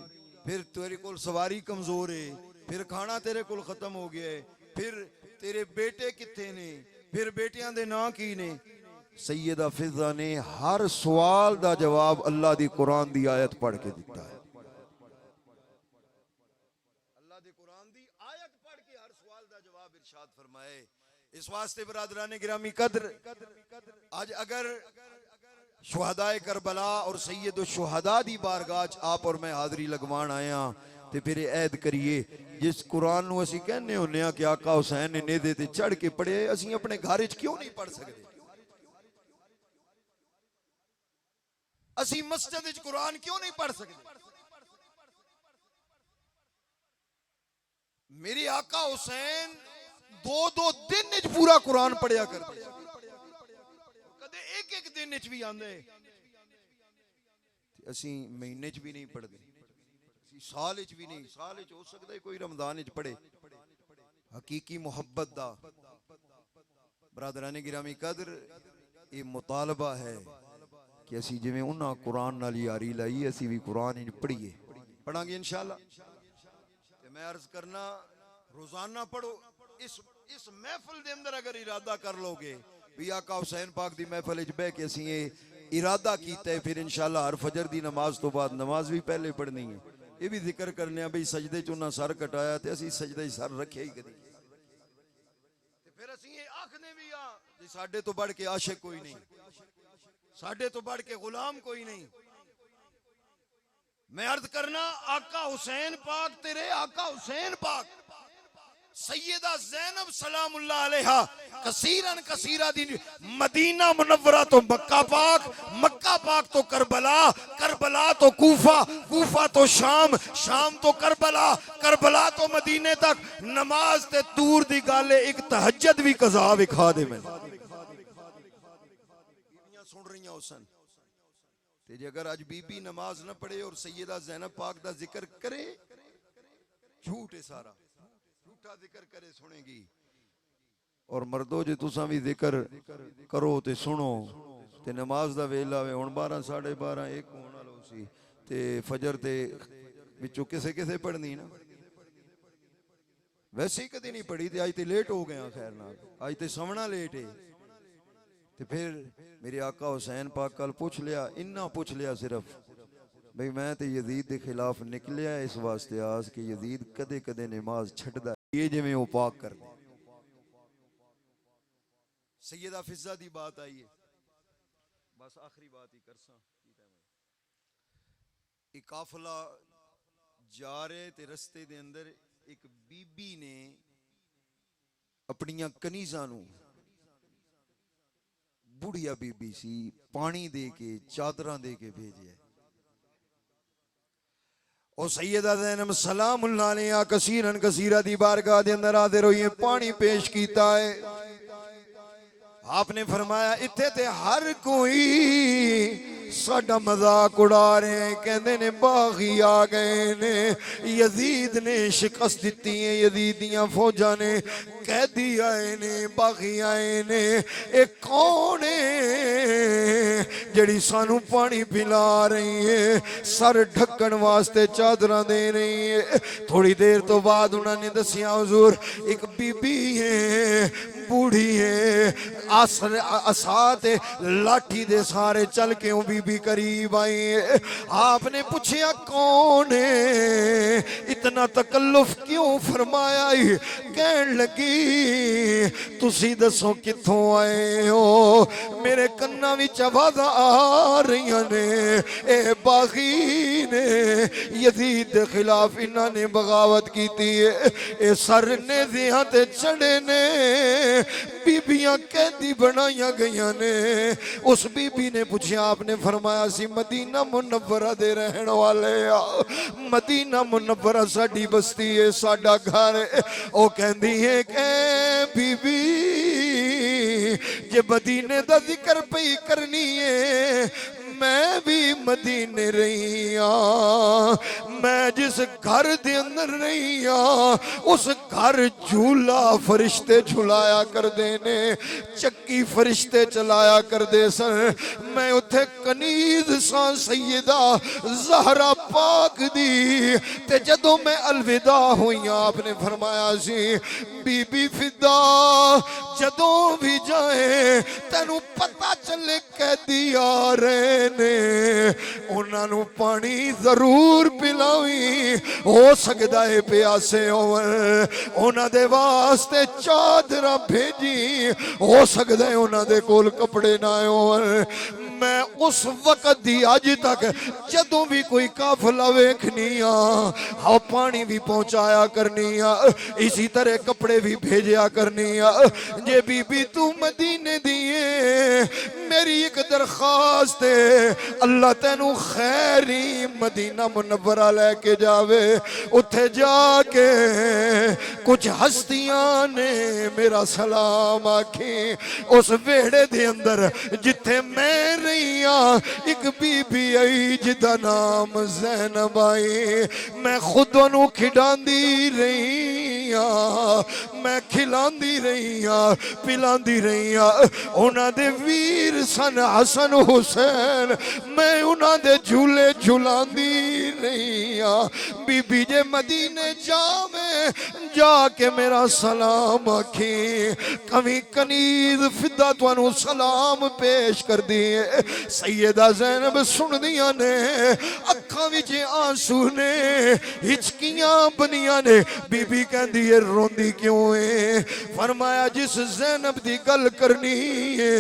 फिर तेरे कोल सवारी कमजोर है, फिर खाना तेरे कोल खत्म हो गया है, फिर तेरे बेटे कित्थे ने, फिर बेटियां दे नां की ने। सैयदा फिजा ने हर सवाल दा जवाब अल्लाह दी कुरान दी आयत पढ़ के दिता है। अल्लाह दी कुरान दी आयत पढ़ के हर सवाल दा जवाब इरशाद फरमाए। इस वास्ते बरादरान गिरामी कद्र, आज अगर शुहदाए करबला और सैयद शुहदा दी बारगाह च आप और मैं हाजरी लगवान आया ते फिर ऐद करिए जिस कुरान नू असीं कहने हुन्ने आ कि आका हुसैन ने नेदे ते चढ़ के पढ़े, असीं अपने घर च क्यों नहीं पढ़ सकते? असीं मस्जिद च कुरान क्यों नहीं पढ़ सकते? मेरे आका हुसैन दो दो दिन च पूरा कुरान पढ़िया करते, कदे एक एक दिन च भी आंदे, असीं महीने च भी नहीं पढ़ते, साल च भी नहीं, साल च हो सकता है कोई रमजान च पढ़े। हकीकी मुहब्बत दा बरादराने गिरामी कदर ये मुतालबा है कि असी जिवें उन्हां कुरान नाल यारी लाई असी भी कुरान पढ़िए, पढ़ांगे इंशाअल्लाह। ते मैं अर्ज करना रोजाना पढ़ो। इस महफिल दे अंदर अगर इरादा कर लोगे भी आका हुसैन पाक दी महफिल च बह के असी ये इरादा कीता है, फिर इंशाअल्लाह हर फजर दी नमाज तो बाद नमाज भी पहले पढ़नी है। ये भी जिक्र करने भाई सजदे च उन्हां सर कटाया ते असी सजदे च सर रखे ही कदी, फिर असी ये आखने भी आ कि साडे तो बढ़ के आशिक कोई नहीं, साडे तो बढ़ के गुलाम कोई नहीं। मैं अर्ज करना आका हुसैन पाक तेरे आका हुसैन पाक सैयदा ज़ैनब सलामुल्लाह अलैहा कसीरन कसीरा दी मदीना मुनव्वरा तो मक्का पाक, मक्का पाक तो करबला, करबला तो कूफा, कूफा तो शाम, शाम तो करबला, करबला तो मदीने तक। नमाज ते दूर दी गल एक तहज्जुद भी कज़ा विखा दे। मैं बीबियां सुन रही हुसन ते जे अगर आज बीबी नमाज न पढ़े और सैयदा ज़ैनब पाक दा जिक्र करे झूठ है सारा, झूठा जिक्र करे सुनेगी। और मर्दो जे तुसा भी जिक्र करो ते सुनो ते नमाज दा वेला वे हुण 12 12:30 1 होण वाला सी ते फजर ते विचों किसे किसे पढ़नी ना, वैसे ही कदी नहीं पढ़ी ते अज ते लेट हो गया। खैर नाल अज ते सवना लेट है। ते फिर मेरे आका हुसैन पाक कल पूछ लिया, इन्ना पूछ लिया सिर्फ भाई मैं तो यजीद के खिलाफ निकलिया इस वास्ते आस कि यजीद कदे कदे नमाज छड्डदा ये जिवें वो पाक कर दे। सैयदा फिजा दी बात आई है, बस आखिरी बात ही करसा। एक काफिला जा रहे ते रस्ते दे अंदर एक बीबी ने अपनियां कनीज़ां नूं, बुढ़िया बीबी सी, पानी दे के चादरां दे के भेजे। और सैयदा ज़ैनब सलामुल्लाह अलैहा कसीरन कसीरा दी बारगाह दे अंदर हाज़िर होई, पानी पेश कीता है। आपने फरमाया इत्थे ते हर कोई साडा मजाक उड़ा रहे हैं, कहते ने बागी आ गए ने, यजीद ने शिकस्त दी है, यजीद दियां फौजां ने कैदी आए ने, बागी आए ने, ये कौन है जड़ी सानू पानी पिला रही है, सर ढकन वास्ते चादरां दे रही है। थोड़ी देर तो बाद उन्होंने दसिया हुजूर एक बीबी है, बूढ़ी है, असात लाठी दे सारे चल के बीबी करीब आई है। आपने पूछा कौन है, इतना तकल्लुफ क्यों फरमाया? कहन लगी तुसी दसो किथों आए हो, मेरे कन्ना विच आवाज़ां आ रही ने, ए बागी ने यजीद के खिलाफ इन्होंने बगावत की है, ए सर ने दियां ते चढ़े ने, बीबियां कैदी बनाई गई ने। उस बीबी ने पूछा, आपने फरमाया सी मदीना मुनव्वरा दे रहन वाले आ, मदीना मुनव्वरा साडी बस्ती है, साडा घर है। ओ कहंदी है कि बीबी जे मदीने दा जिक्र पई करनी है, मैं भी मदीने रही हाँ, मैं जिस घर दे अंदर रही हाँ, उस घर झूला फरिश्ते झुलाया कर देने, चक्की फरिश्ते चलाया कर दे सन। मैं उथे कनीज सा सैयदा ज़हरा पाक दी, ते जदों मैं अलविदा हुई आपने फरमाया सी बीबी फिदा जदों भी जाए तेनू पता चले कैदी आ रहे ने, उन्होंने पानी जरूर पिलावी, हो सकता है प्यासे होवन, उन्होंने वास्ते चादर भेजी, हो सकता है उन्होंने कोल कपड़े ना होवन। मैं उस वक्त दी अज तक जदों भी कोई काफिला वेखनी हाँ पानी भी पहुंचाया करनी आ, इसी तरह कपड़े भी भेजा करनी आ। जे बीबी तू मदीने दिए मेरी एक दरखास्त है, अल्लाह तेनू खैरी मदीना मुनव्वरा लेके जावे, उथे जाके कुछ हस्तियां ने मेरा सलाम आखी, उस वेड़े दे अंदर जिथे मैं एक बीबी आई जिदा नाम ज़ैनब आई, मैं खुद उन्होंने खिडांदी रही हाँ, मैं खिलांदी रही हाँ, पिलांदी रही हाँ। उन्होंने वीर सन हसन हुसैन, मैं उन्होंने झूले झुलांदी रही हाँ। बीबी जे मदीने जावे जाके मेरा सलाम आखी, कभी कनीज फिदा तुहानू सलाम पेश कर दिए। सैयदा ज़ैनब सुन दिया ने, अखां विच आंसू ने, हिचकियां बनिया ने। बीबी कहंदी है रोंदी क्यों है? फरमाया जिस ज़ैनब दी गल करनी है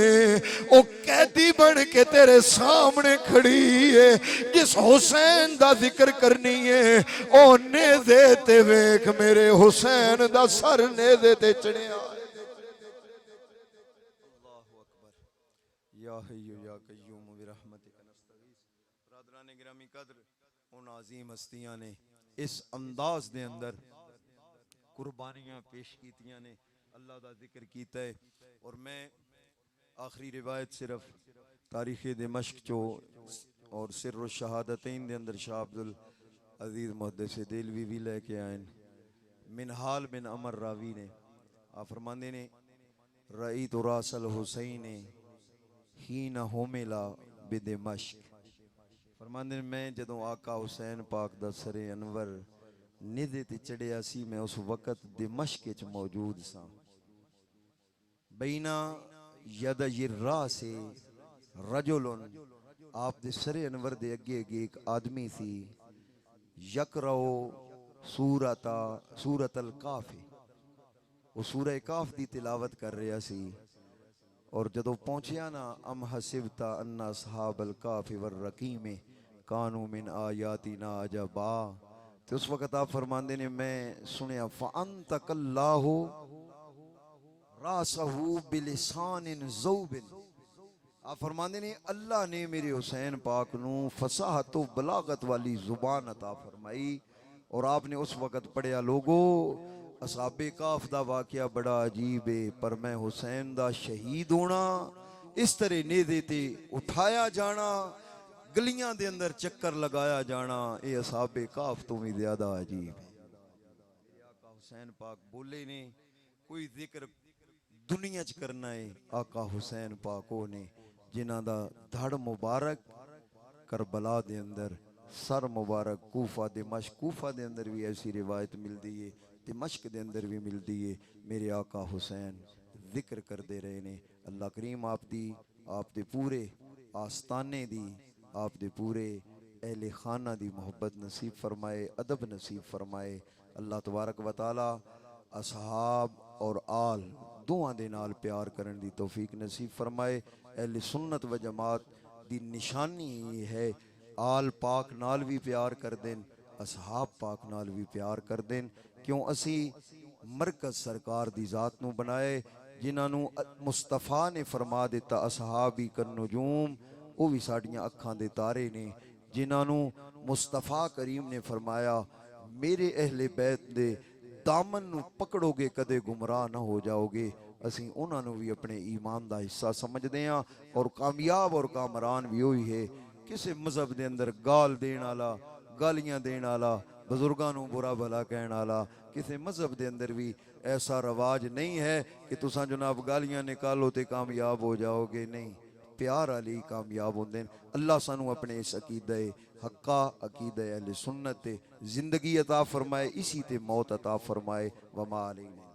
ओ कैदी बन के तेरे सामने खड़ी है, जिस हुसैन दा जिक्र करनी है ओ नेज़े ते वेख मेरे हुसैन दा सर नेज़े ते चढ़िया। या हय्यु या कय्यूम बिरहमतिक नस्तगीस। बरादरान गिरामी कदर, उन अजीम हस्तियां ने इस अंदाज दे अंदर कुर्बानियां पेश कीतियां ने, अल्लाह दा जिक्र कीता है। और मैं आखिरी रिवायत सिर्फ तारीख़ दिमश्क चो और सिर्र शहादतैन दे अंदर शाह अब्दुल अजीज मुहद्दिस देलवी भी लेके आए। मिनहाल बिन अमर रावी ने आप फरमाते ने रई तो रासल हुसैन ही न होमेला बिदमश्क फरमाते ने मैं जदों आका हुसैन पाक दा सरे अनवर निधे ते चढ़िया सी मैं उस वक़्त दिमश्क च मौजूद सा बैना यद यर्रा से रजुलन आप दे सरे अनवर दे अगे अगे एक आदमी सी यकरो सूरत अल काफ वो सूरह काफ दी तिलावत कर रहा सी और जदों पहुंचिया ना अम हसिबता अन्ना असहाबल काफ वर रकीम कानू मिन आयातिना अजबा तो उस वक़्त आप फरमाते ने मैं सुनिया फ़अंत कल्लाहु रासहू बिलिसानिन ज़ौबिन आप फरमाते ने अल्लाह ने मेरे हुसैन पाक नू फसाहत व बलागत वाली जुबान अता फरमाई और आपने उस वक़्त पढ़िया लोगो असहाबे काफ दा वाक़या बड़ा अजीब है पर मैं हुसैन दा शहीद होना इस तरह नेज़े ते उठाया जाना गलियां दे अंदर चक्कर लगाया जाना ये असहाबे काफ तो भी ज्यादा अजीब है। आका हुसैन पाक बोले ने कोई जिक्र दुनिया च करना है आका हुसैन पाक ने जिन्हां दा धड़ मुबारक करबला दे अंदर सर मुबारक कूफा दे अंदर भी ऐसी रिवायत मिलती है दिमश्क दे अंदर भी मिलती है मेरे आका हुसैन जिक्र करते रहे ने अल्लाह करीम आप दे पूरे आस्ताने दी आप दे पूरे अहले खाना दी मोहब्बत नसीब फरमाए अदब नसीब फरमाए अल्लाह तबारक व तआला असहाब और आल दोवां दे नाल प्यार करन दी तौफीक नसीब फरमाए अहले सुन्नत व जमात दी निशानी ये है आल पाक नाल भी प्यार कर देन असहाब पाक नाल भी प्यार कर देन क्यों असी मरकज सरकार दी जात नू बनाए जिन्हों मुस्तफा ने फरमा दिता असहाबी कन नजूम वो भी साड़ियाँ अखां दे तारे ने जिन्हों मुस्तफा करीम ने फरमाया मेरे अहले बैत दे दामन नू पकड़ोगे कदे गुमराह ना हो जाओगे असी उन्होंने भी अपने ईमान का हिस्सा समझते हैं और कामयाब और कामरान भी वही है किसी मजहब के अंदर गाल देने वाला गालियां देने वाला बजुर्गों को बुरा भला कहने वाला किसी मजहब के अंदर भी ऐसा रवाज नहीं है कि तुसा जनाब गालियां निकालो तो कामयाब हो जाओगे नहीं प्यार वाली कामयाब होंगे अल्लाह सानू अपने इस अकीदे हक्का अकीदे अहले सुन्नत जिंदगी अता फरमाए इसी ते मौत अता फरमाए वमा अलैना।